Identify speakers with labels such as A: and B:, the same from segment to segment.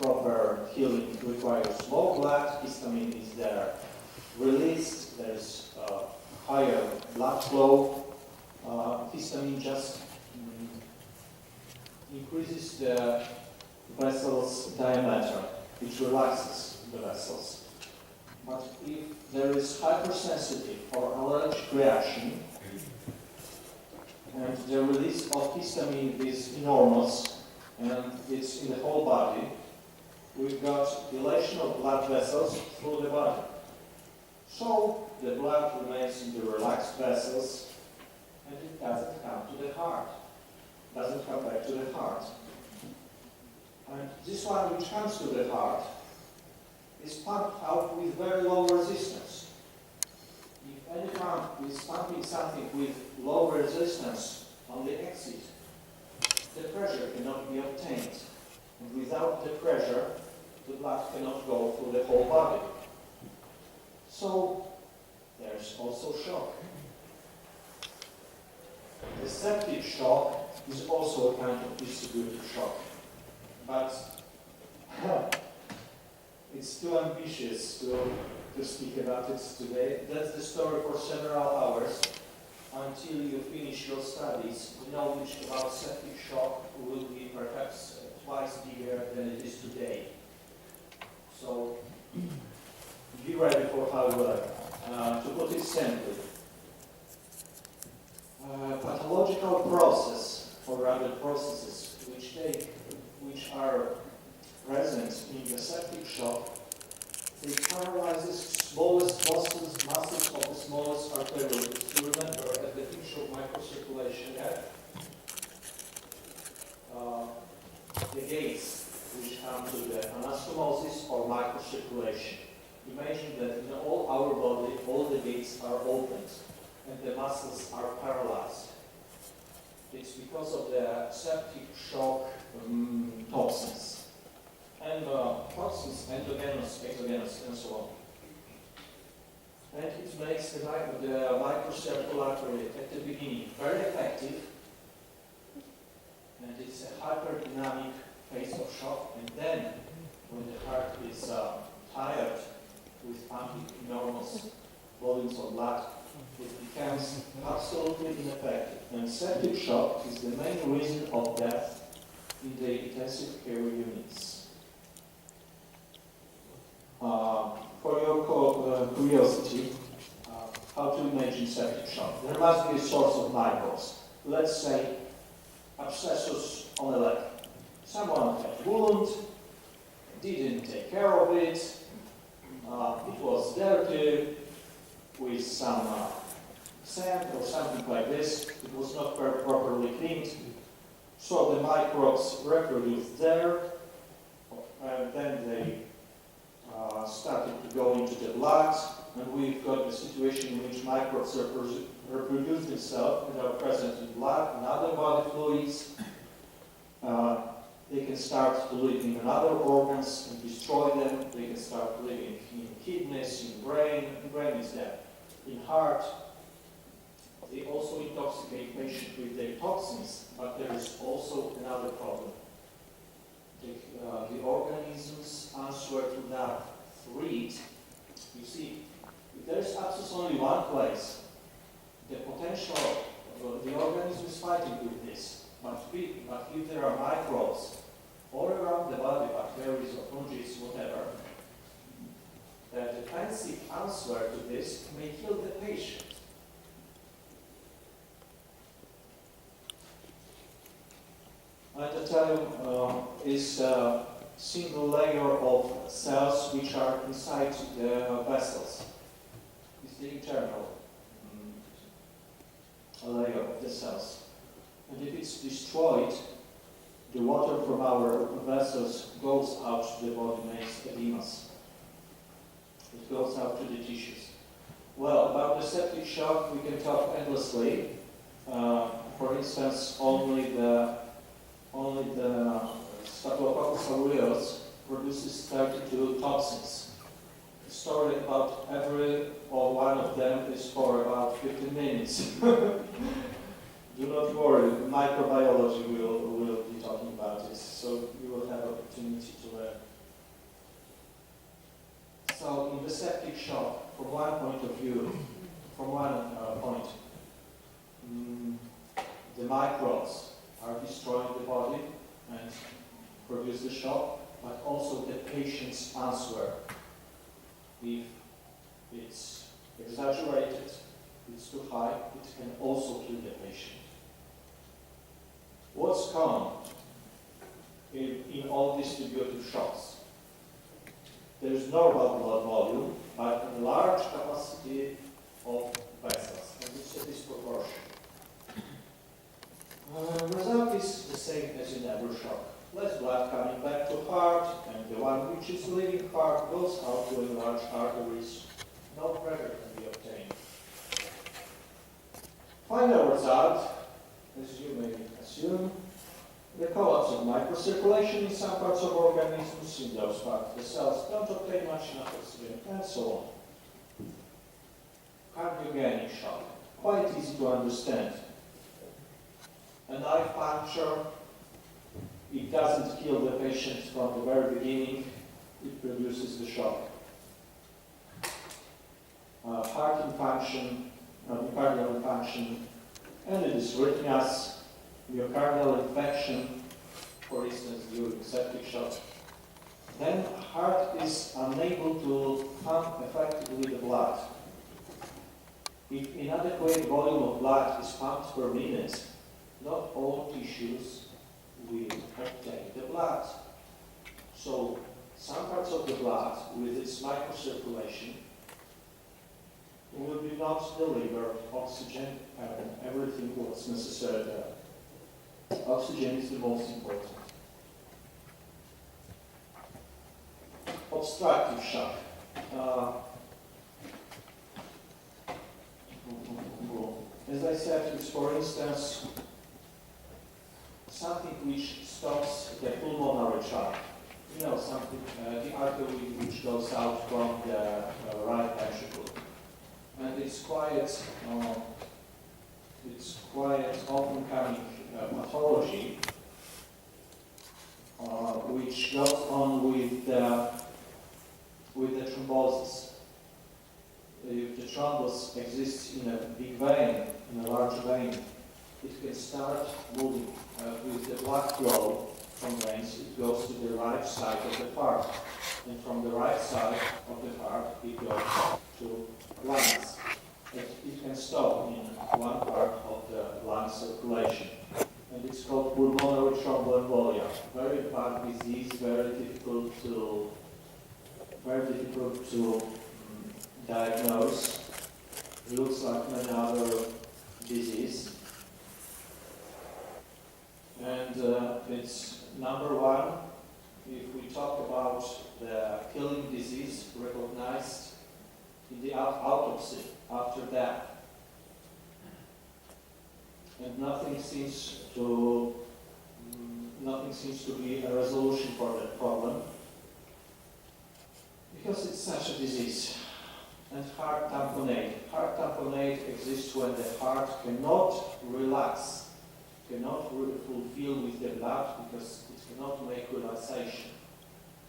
A: proper healing requires more blood, histamine is there released, there's higher blood flow. Histamine just increases the vessel's diameter, which relaxes the vessels. But if there is hypersensitive or allergic reaction, and the release of histamine is enormous, and it's in the whole body, we've got dilation of blood vessels through the body. So the blood remains in the relaxed vessels, and it doesn't come to the heart, doesn't come back to the heart. And this one which comes to the heart is pumped out with very low resistance. If any pump is pumping something with low resistance on the exit, the pressure cannot be obtained. And without the pressure, the blood cannot go through the whole body. So there's also shock. The septic shock is also a kind of distributive shock. But it's too ambitious to speak about it today. That's the story for several hours. Until you finish your studies, the knowledge about septic shock will be perhaps twice bigger than it is today. So be ready for hard work. To put it simply, pathological process, or rather processes, which are present in the septic shock, they paralyze the smallest muscles of the smallest arterioles. You remember at the picture of microcirculation, the gates which come to the anastomosis or microcirculation. Imagine that in all our body, all the gates are opened and the muscles are paralyzed. It's because of the septic shock toxins. And toxins, endogenous, exogenous, and so on. And it makes the microcirculatory at the beginning very effective, and it's a hyperdynamic phase of shock, and then when the heart is tired with pumping enormous volumes of blood, it becomes absolutely ineffective. And septic shock is the main reason of death in the intensive care units. For your curiosity, how to imagine septic shock? There must be a source of microbes. Let's say abscessus on the leg. Someone had a wound, didn't take care of it, it was dirty with some sand or something like this. It was not properly cleaned. So the microbes reproduced there, and then they started to go into the blood, and we've got the situation in which microbes reproduce themselves and are present in blood and other body fluids. They can start to live in other organs and destroy them. They can start living in kidneys, in brain. The brain is dead. In heart. They also intoxicate patients with their toxins, but there is also another problem. The organisms answer to that threat. You see, if there is abscess only one place, the potential, the organism is fighting with this. But if there are microbes all around the body, bacteria or fungi, whatever, the defensive answer to this may kill the patient. Endothelium is a single layer of cells which are inside the vessels. It's the internal layer of the cells. And if it's destroyed, the water from our vessels goes out to the body, makes edemas. It goes out to the tissues. Well, about the septic shock, we can talk endlessly. For instance, only the Staphylococcus aureus produces 32 toxins. The story about every or one of them is for about 15 minutes. Do not worry, microbiology will be talking about it, so you will have opportunity to learn. So in the septic shock, from one point of view, from one point, the microbes are destroying the body and produce the shock, but also the patient's answer. If it's exaggerated, it's too high, it can also kill the patient. What's common in all distributive shocks? There is normal blood volume, but a large capacity of vessels, and it's a disproportion. Result is the same as in every shock. Less blood coming back to heart, and the one which is leaving heart goes out to enlarged arteries. No pressure can be obtained. Final result, as you may assume, the collapse of microcirculation in some parts of organisms. In those parts, the cells don't obtain much enough oxygen, and so on. Cardiogenic shock, quite easy to understand. A knife puncture, it doesn't kill the patient from the very beginning, it produces the shock. Heart infarction, myocardial infarction, and it is arrhythmias, myocardial infection, for instance, during septic shock. Then heart is unable to pump effectively the blood. If inadequate volume of blood is pumped per minute, not all tissues will obtain the blood. So some parts of the blood, with its microcirculation, will not deliver oxygen and everything what's necessary there. Oxygen is the most important. Obstructive shock. As I said, it's for instance something which stops the pulmonary shock. You know, something, the artery which goes out from the right ventricle. And it's quite often coming pathology which goes on with the thrombosis. If the thrombus exists in a big vein, in a large vein, it can start moving with the blood flow from veins. It goes to the right side of the heart, and from the right side of the heart it goes to lungs. It can stop in one part of the lung circulation, and it's called pulmonary thromboembolia. Very bad disease, very difficult to diagnose. It looks like many other disease. And it's number one, if we talk about the killing disease recognized in the autopsy after death. And nothing seems to be a resolution for that problem, because it's such a disease. And heart tamponade. Heart tamponade exists when the heart cannot relax, cannot fulfill with the blood because it cannot make relaxation.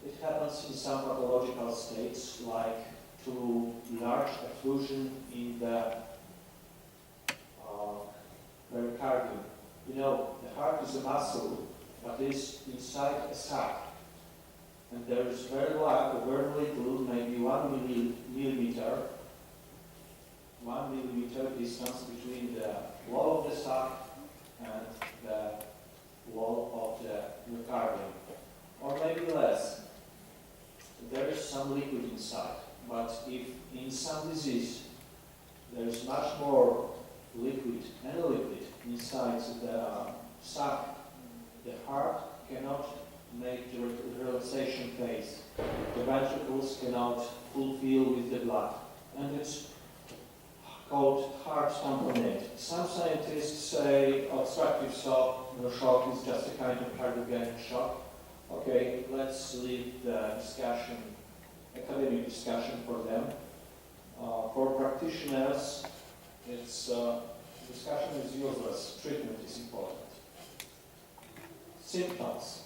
A: It happens in some pathological states, like through large effusion in the pericardium. You know, the heart is a muscle, but it's inside a sac. And there is very little, maybe 1 millimeter distance between the wall of the sac and the wall of the myocardium, or maybe less. There is some liquid inside, but if in some disease there is much more liquid inside the sac, the heart cannot make the relaxation phase. The ventricles cannot fulfill with the blood, and it's called heart tamponade. Some scientists say obstructive shock is just a kind of cardiogenic shock. Okay, let's leave the discussion, academic discussion for them. For practitioners, discussion is useless. Treatment is important. Symptoms.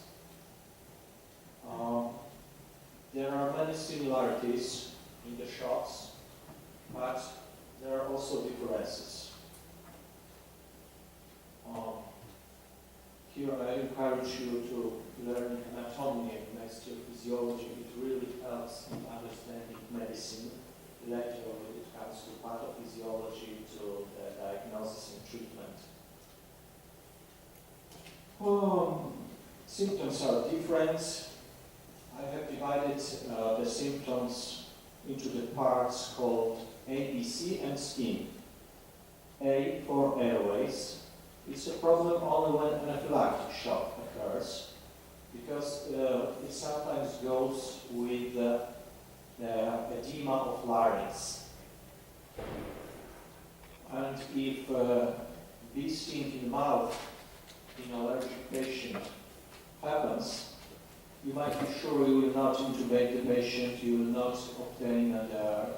A: There are many similarities in the shots, but there are also differences. Here I encourage you to learn anatomy and next year physiology. It really helps in understanding medicine. Later when it comes to pathophysiology, to the diagnosis and treatment. Symptoms are different. I have divided the symptoms into the parts called A, B, C, and skin. A for airways. It's a problem only when anaphylactic shock occurs, because it sometimes goes with the edema of larynx. And if bee sting in the mouth in an allergic patient happens, you might be sure you will not intubate the patient, you will not obtain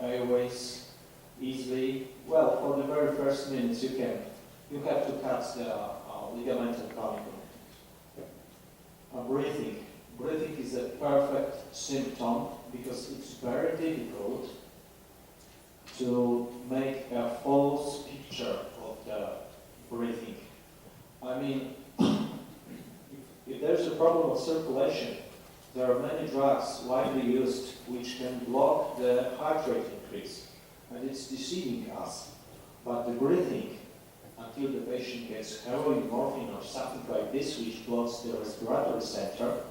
A: airways easily. Well, for the very first minutes you can. You have to cut the ligamental conical. Breathing. Breathing is a perfect symptom because it's very difficult to make a false picture of the breathing. I mean, if there's a problem of circulation, there are many drugs widely used which can block the heart rate increase, and it's deceiving us. But the breathing, until the patient gets heroin, morphine, or something like this, which blocks the respiratory center,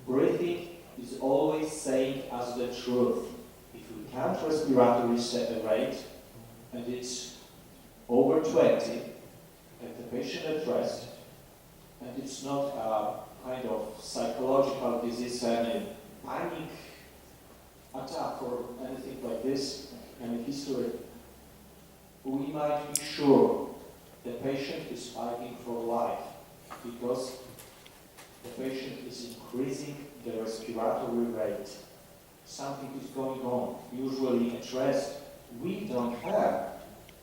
A: breathing is always saying us the truth. If we count respiratory rate, and it's over 20, and the patient at rest, and it's not a kind of psychological disease, any panic attack or anything like this, any history, we might be sure the patient is fighting for life, because the patient is increasing the respiratory rate. Something is going on. Usually at rest, we don't have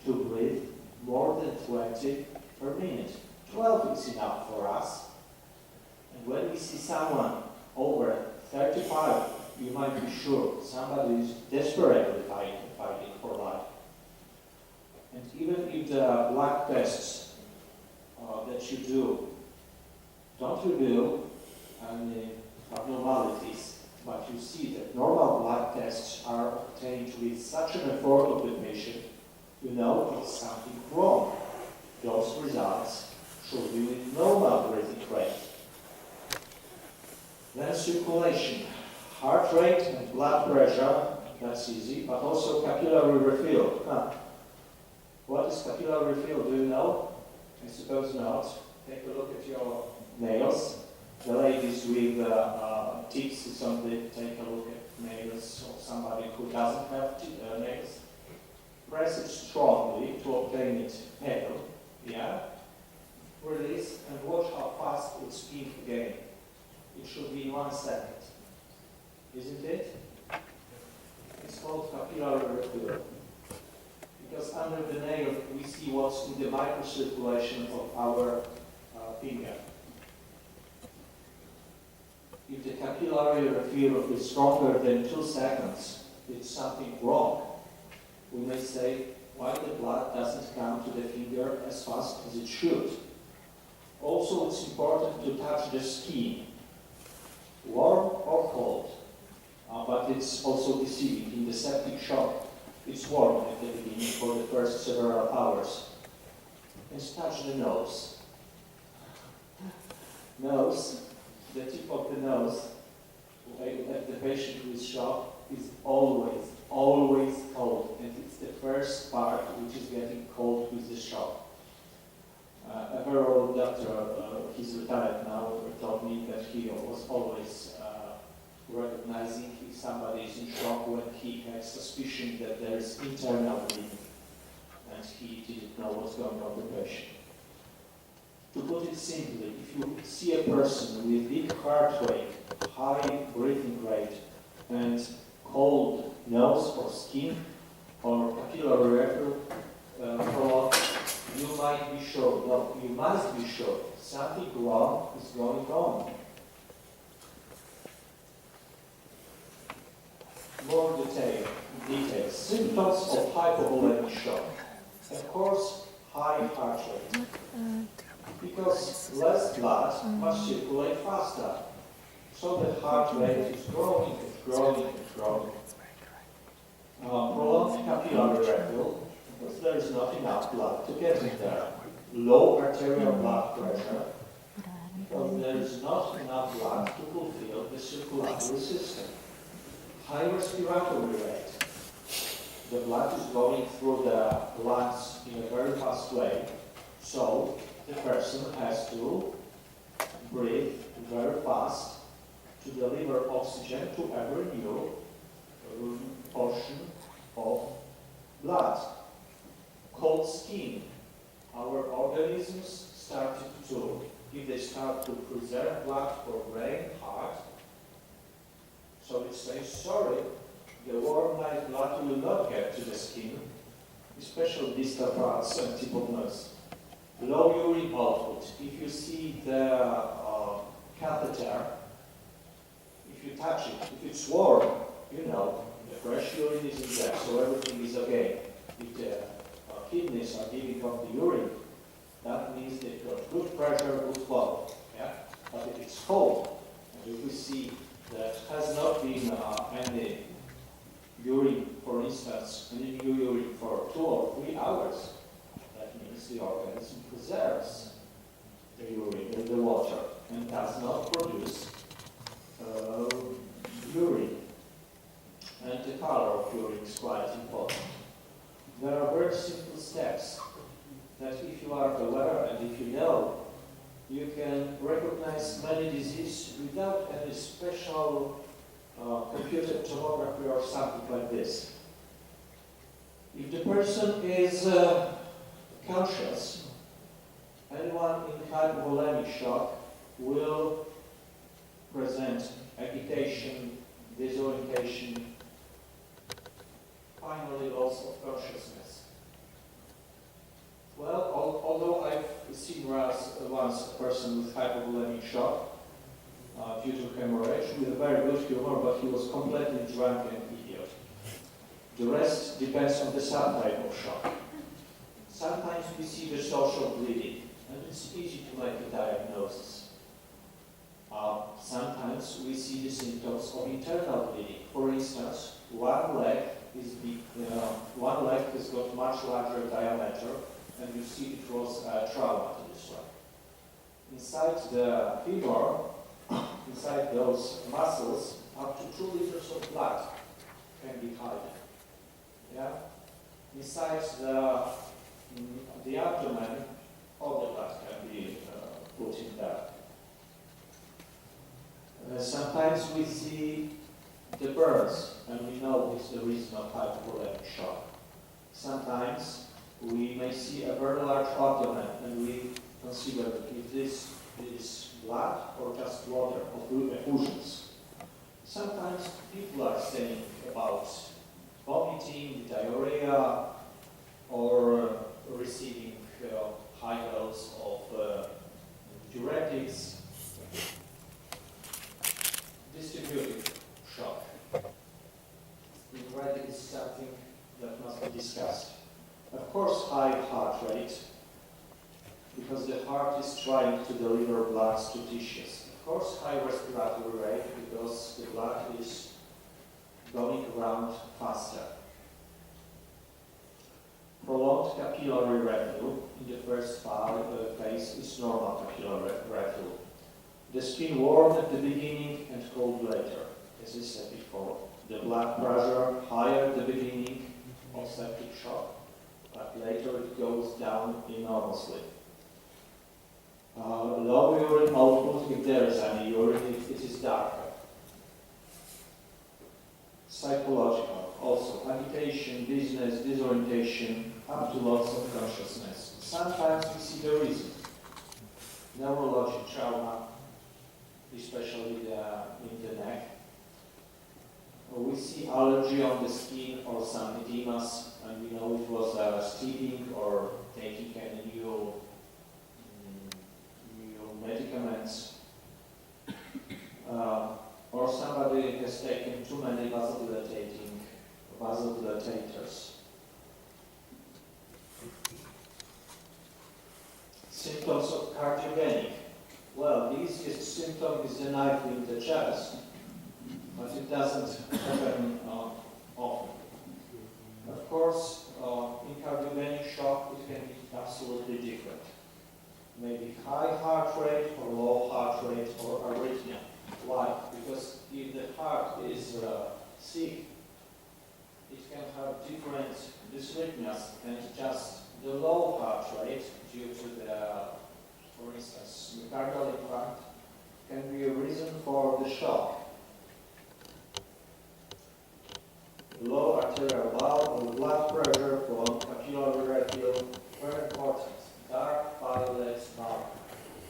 A: to breathe more than 20 per minute. 12 is enough for us. And when we see someone over 35, you might be sure somebody is desperately fighting for life. And even if the blood tests that you do don't reveal any abnormalities, but you see that normal blood tests are obtained with such an effort of the patient, you know it's something wrong. Those results should be with normal breathing rate. Then circulation, heart rate and blood pressure, that's easy, but also capillary refill. What is capillary refill, do you know? I suppose not. Take a look at your nails. The ladies with tips, somebody take a look at nails of somebody who doesn't have nails. Press it strongly to obtain it pale. Yeah? Release and watch how fast it spins again. It should be in 1 second. Isn't it? It's called capillary refill. Because under the nail we see what's in the microcirculation of our finger. If the capillary refill is stronger than 2 seconds, it's something wrong. We may say, why the blood doesn't come to the finger as fast as it should. Also, it's important to touch the skin, warm or cold, but it's also deceiving. In the septic shock, it's warm at the beginning for the first several hours. And touch the nose. Nose, the tip of the nose, at the patient who is shocked, is always cold. And it's the first part which is getting cold with the shock. A very old doctor, he's retired now, told me that he was always recognizing if somebody is in shock when he had suspicion that there is internal bleeding and he didn't know what's going on with the patient. To put it simply, if you see a person with big heart rate, high breathing rate, and cold nose or skin or capillary refill, you might be sure, no, you must be sure something wrong is going on. More detail. Symptoms of hypovolemic shock. Of course, high heart rate. Because less blood must circulate faster. So the heart rate is growing and growing and growing. Prolonged capillary refill, because there is not enough blood to get in there. Low arterial blood pressure, because there is not enough blood to fulfill the circulatory system. High respiratory rate. The blood is going through the lungs in a very fast way, so the person has to breathe very fast to deliver oxygen to every new portion of blood. Cold skin. Our organisms started to, if they start to preserve blood for brain, heart, so it says, sorry, the warm night blood will not get to the skin, especially distal parts and tip of nose. Low urine output. If you see the catheter, if you touch it, if it's warm, you know, the fresh urine is in there, so everything is okay. If the kidneys are giving up the urine, that means they've got good pressure, good flow. Yeah? But if it's cold, and if we see that has not been any urine, for instance, any new urine for 2 or 3 hours, that means the organism preserves the urine in the water and does not produce urine. And the color of urine is quite important. There are very simple steps that if you are aware and if you know, you can recognize many diseases without any special computer tomography or something like this. If the person is conscious, anyone in hypovolemic shock will present agitation, disorientation, finally loss of consciousness. Well, although I've seen once a person with hypovolemic shock due to hemorrhage with a very good humor, but he was completely drunk and idiot. The rest depends on the subtype of shock. Sometimes we see the social bleeding, and it's easy to make a diagnosis. Sometimes we see the symptoms of internal bleeding. For instance, one leg has got much larger diameter, and you see it was trauma to this one. Inside the femur, inside those muscles, up to 2 liters of blood can be hidden. Yeah? Inside the abdomen, all the blood can be put in there. Sometimes we see the burns, and we know it's the reason of hypovolemic shock. Sometimes we may see a very large abdomen, and we consider if this is blood or just water or effusions. Sometimes people are saying about vomiting, diarrhea, or receiving high dose of diuretics. Distributed shock. Diuretic is something that must be discussed. Of course, high heart rate, because the heart is trying to deliver blood to tissues. Of course, high respiratory rate, because the blood is going around faster. Prolonged capillary refill in the first phase is normal capillary refill. The skin warm at the beginning and cold later, as I said before. The blood pressure higher at the beginning of septic shock, but later it goes down enormously. Low urine output, if there is any urine, if it is darker. Psychological, also agitation, dizziness, disorientation, up to loss of consciousness. Sometimes we see the reason. Neurologic trauma, especially in the neck. We see allergy on the skin or some edemas, and we know it was steeping or taking any new medicaments. Or somebody has taken too many vasodilating vasodilators. Symptoms of cardiogenic. Well, the easiest symptom is the knife in the chest, but it doesn't happen often. Of course, in cardiogenic shock, it can be absolutely different. Maybe high heart rate or low heart rate or arrhythmia. Why? Because if the heart is sick, it can have different dysrhythmias, and just the low heart rate due to the, for instance, myocardial infarct can be a reason for the shock. Low arterial valve, blood pressure from capillary refill, very important. Dark violet mouth.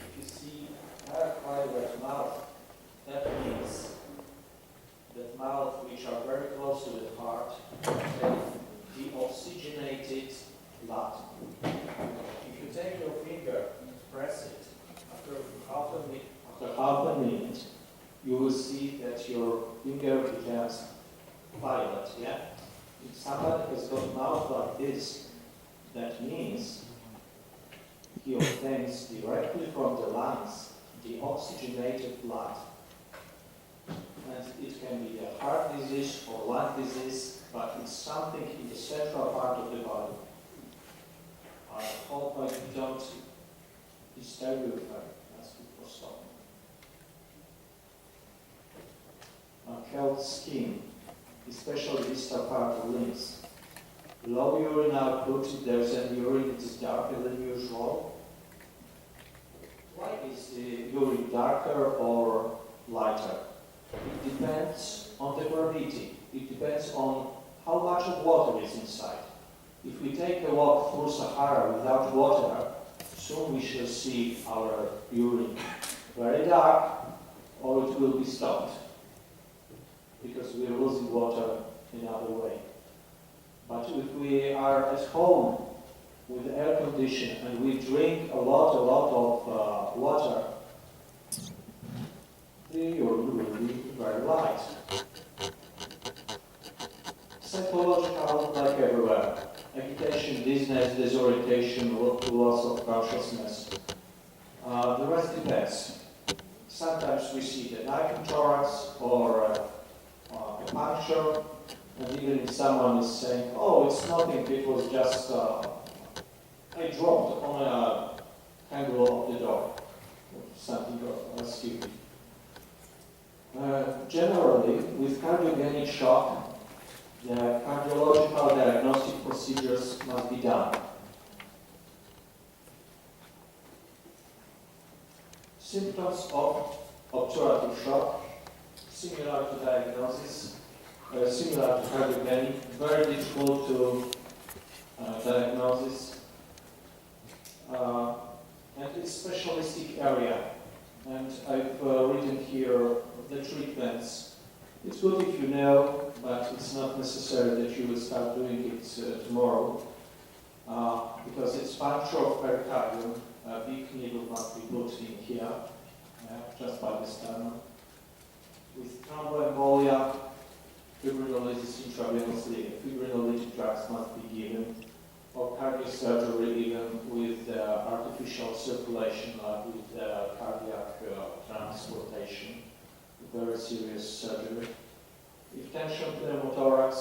A: If you see dark violet mouth, that means that mouth which are very close to the heart have deoxygenated blood. If you take your finger and press it, after half a minute, you will see that your finger becomes violet, yeah? If somebody has got mouth like this, that means he obtains directly from the lungs the oxygenated blood. And it can be a heart disease or lung disease, but it's something in the central part of the body. I hope I don't disturb you if I ask you for stop. Health skin, especially distal part of limbs. Low urine output, if there's an urine that is darker than usual. Why is the urine darker or lighter? It depends on the gravity. It depends on how much of water is inside. If we take a walk through Sahara without water, soon we shall see our urine very dark, or it will be stopped, because we are losing water another way. But if we are at home with air condition and we drink a lot of water, the urine will be very light. Psychological, like everywhere. Agitation, dizziness, disorientation, loss of consciousness. The rest depends. Sometimes we see the knife in thorax or a puncture, and even if someone is saying, oh, it's nothing, it was just, I dropped on a handle of the door, something stupid. Generally, with cardiogenic shock, the cardiological diagnostic procedures must be done. Symptoms of obturative shock, similar to diagnosis, similar to cardiogenic, very difficult to diagnosis, and it's specialistic area. And I've written here the treatments. It's good if you know, but it's not necessary that you will start doing it tomorrow, because it's puncture of pericardium. A big needle must be put in here, just by the sternum. With thromboembolia, fibrinolysis intravenously, fibrinolytic drugs must be given, or cardiosurgery even with artificial circulation, like with cardiac transportation, very serious surgery. If tension pneumothorax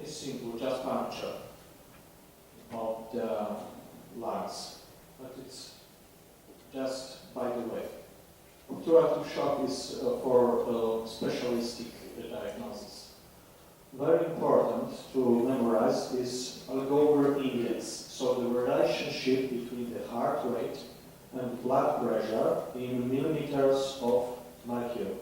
A: is simple, just puncture of the lungs, but it's just by the way. Obturative shock is for specialistic diagnosis. Very important to memorize is Algover index, so the relationship between the heart rate and blood pressure in millimeters of mercury.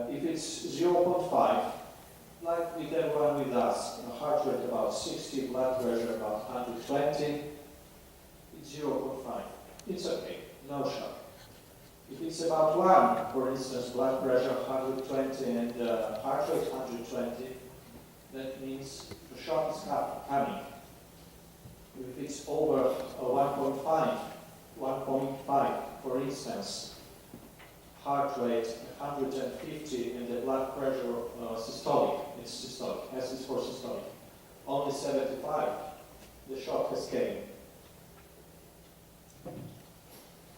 A: If it's 0.5, like with everyone with us, a heart rate about 60, blood pressure about 120, it's 0.5. It's okay, no shock. If it's about 1, for instance, blood pressure 120 and heart rate 120, that means the shock is coming. If it's over 1.5, for instance, heart rate 150 and the blood pressure systolic, it's systolic, S is for systolic, only 75, the shock has came.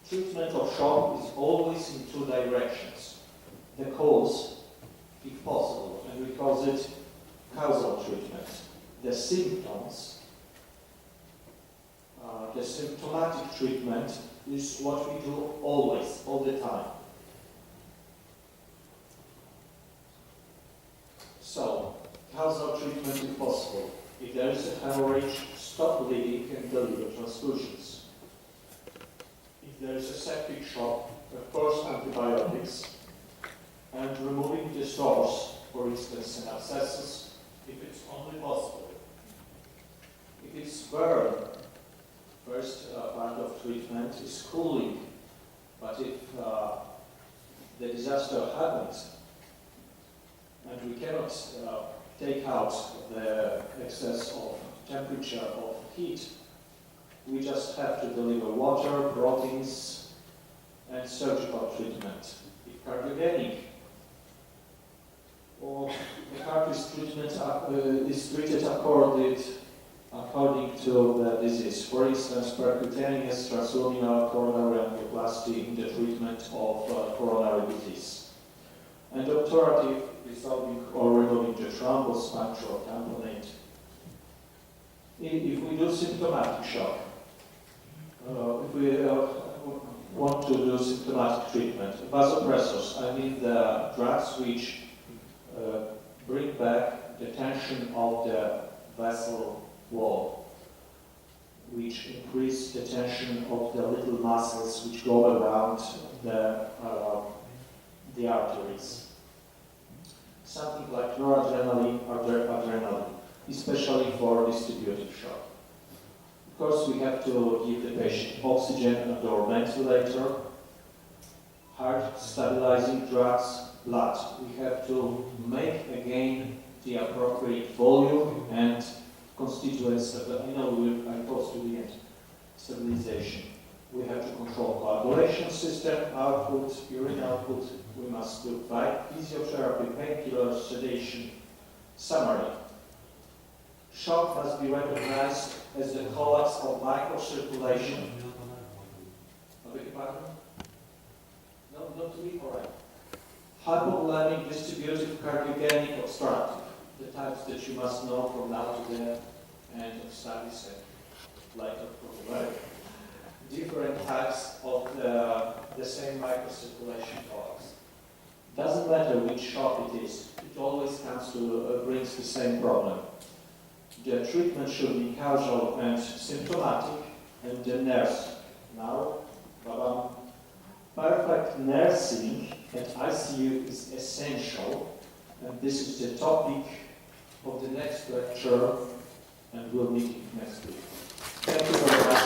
A: Treatment of shock is always in two directions. The cause, if possible, and we call it causal treatment. The symptoms, the symptomatic treatment is what we do always, all the time. So, causal treatment if possible. If there is a hemorrhage, stop bleeding and deliver transfusions. If there is a septic shock, of course antibiotics, and removing the source, for instance an abscesses, if it's only possible. If it's burn, first part of treatment is cooling, but if the disaster happens and we cannot take out the excess of temperature of heat, we just have to deliver water, proteins, and surgical treatment. If cardiogenic, or the heart is treated according to the disease. For instance, percutaneous transluminal coronary angioplasty in the treatment of coronary disease. And obturative, dissolving or removing the thrombus, puncture, or tamponade. If we do symptomatic shock, if we want to do symptomatic treatment, vasopressors, I mean the drugs which bring back the tension of the vessel wall, which increase the tension of the little muscles which go around the arteries. Something like noradrenaline or adrenaline, especially for distributive shock. Of course, we have to give the patient oxygen and/or ventilator, heart stabilizing drugs, blood. We have to make again the appropriate volume and constituents. I'm close to the end. Stabilization. We have to control coagulation system, output, urine output. We must do physiotherapy, painkillers, sedation. Summary. Shock must be recognized as the collapse of microcirculation. No, not to be correct. Hypovolemic, distributive, cardiogenic, obstructive. The types that you must know from now to the end of studies and later probably. Different types of the same microcirculation collapse. Doesn't matter which shock it is, it always comes to brings the same problem. The treatment should be causal and symptomatic, and the nurse. Now, perfect nursing at ICU is essential, and this is the topic of the next lecture, and we'll meet next week. Thank you very much.